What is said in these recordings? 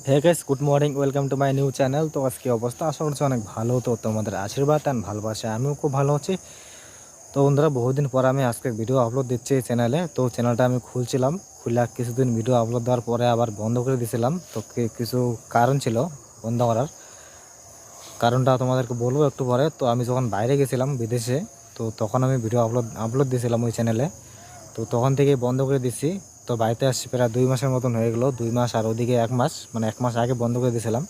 Hey guys, good morning, welcome to my new channel. তো আজকে অবস্থা আশা করছি অনেক ভালো। তো তোমাদের আশীর্বাদ অ্যান্ড ভালোবাসা আমিও খুব ভালো আছি। তো বন্ধুরা, বহুদিন পর আমি আজকে ভিডিও আপলোড দিচ্ছি এই চ্যানেলে। তো চ্যানেলটা আমি খুলছিলাম, খুলে কিছুদিন ভিডিও আপলোড দেওয়ার পরে আবার বন্ধ করে দিয়েছিলাম। তো কিছু কারণ ছিল বন্ধ করার, কারণটা তোমাদেরকে বলবো একটু পরে। তো আমি যখন বাইরে গেছিলাম বিদেশে, তো তখন আমি ভিডিও আপলোড দিয়েছিলাম ওই চ্যানেলে। তো তখন থেকেই বন্ধ করে দিচ্ছি। তো বাড়িতে আসছি প্রায় 2 মাসের মতন হয়ে গেলো। 2 মাস আর ওদিকে 1 মাস, মানে 1 মাস আগে বন্ধ করে দিয়েছিলাম।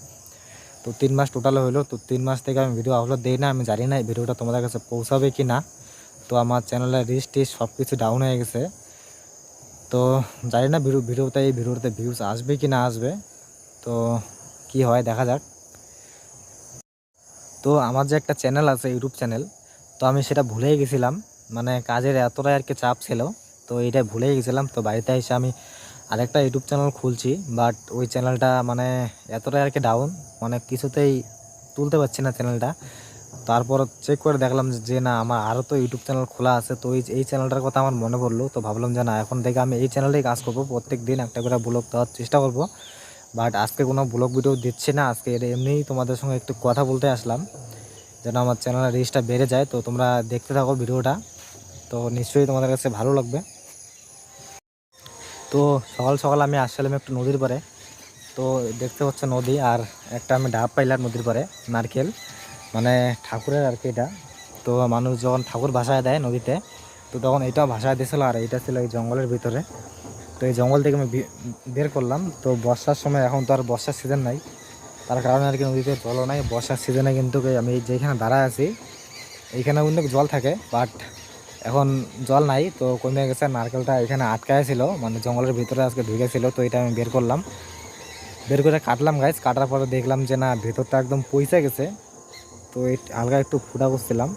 তো 3 মাস টোটাল হইলো। তো 3 মাস থেকে আমি ভিডিও আপলোড দিই না। আমি জানি না এই ভিডিওটা তোমাদের কাছে পৌঁছাবে কি না। তো আমার চ্যানেলের রিচ টিচ সব কিছু ডাউন হয়ে গেছে। তো জানি না এই ভিডিওতে ভিউজ আসবে কি না আসবে। তো কি হয় দেখা যাক। তো আমার যে একটা চ্যানেল আছে, ইউটিউব চ্যানেল, তো আমি সেটা ভুলেই গেছিলাম। মানে কাজের এতটাই আর কি চাপ ছিল, তো এইটা ভুলেই গেছিলাম। তো বাড়িতে এসে আমি আরেকটা ইউটিউব চ্যানেল খুলছি, বাট ওই চ্যানেলটা মানে এতটাই আর কি ডাউন, মানে কিছুতেই তুলতে পারছি না চ্যানেলটা। তারপর চেক করে দেখলাম যে না, আমার আরও তো ইউটিউব চ্যানেল খোলা আছে। তো এই চ্যানেলটার কথা আমার মনে পড়লো। তো ভাবলাম যে না, এখন থেকে আমি এই চ্যানেলেই কাজ করবো, প্রত্যেক দিন একটা করে ব্লগ দেওয়ার চেষ্টা করব। বাট আজকে কোনো ব্লগ ভিডিও দিচ্ছি না। আজকে এমনিই তোমাদের সঙ্গে একটু কথা বলতে আসলাম, যেন আমার চ্যানেলের রিচটা বেড়ে যায়। তো তোমরা দেখতে থাকো ভিডিওটা, তো নিশ্চয়ই তোমাদের কাছে ভালো লাগবে। তো সকাল সকাল আমি আসছিলাম একটু নদীর পাড়ে। তো দেখতে হচ্ছে নদী, আর একটা আমি ডাব পাইলাম নদীর পাড়ে, নারকেল, মানে ঠাকুরের আর কি এটা। তো মানুষ যখন ঠাকুর ভাসায় দেয় নদীতে, তো তখন এটাও ভাসায় দিয়েছিলো, আর এটা ছিল এই জঙ্গলের ভিতরে। তো এই জঙ্গল থেকে আমি বের করলাম। তো বর্ষার সময়, এখন তো আর বর্ষার সিজন নাই, তার কারণে আর কি নদীতে জলও নাই। বর্ষার সিজনে কিন্তু আমি যেখানে দাঁড়ায় আছি এইখানে কিন্তু জল থাকে, বাট এখন জল নাই, তো কমে গেছে। নারকেলটা এখানে আটকায় ছিল, মানে জঙ্গলের ভিতরে আজকে ঢুকেছিল। তো এটা আমি বের করলাম, বের করে কাটলাম গাছ। কাটার পরে দেখলাম যে না, ভেতরটা একদম পইসে গেছে। তো এই হালকা একটু ফুটা করছিলাম,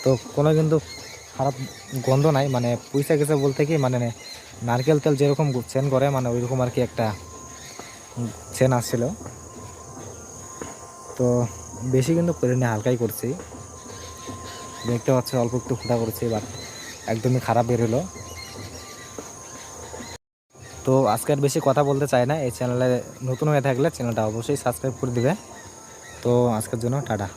তো কোনো কিন্তু খারাপ গন্ধ নাই। মানে পইসে গেছে বলতে কি, মানে নারকেল তেল যেরকম সেন করে, মানে ওইরকম আর কি একটা সেন আসছিল। তো বেশি কিন্তু করিনি, হালকাই করছি। দেখতে পাচ্ছি অল্প একটু ফুটা করছি, বাট একদমই খারাপ বেরোলো। তো আজকে আর বেশি কথা বলতে চাই না। এই চ্যানেলে নতুন হয়ে থাকলে চ্যানেলটা অবশ্যই সাবস্ক্রাইব করে দিবে। তো আজকের জন্য টাটা।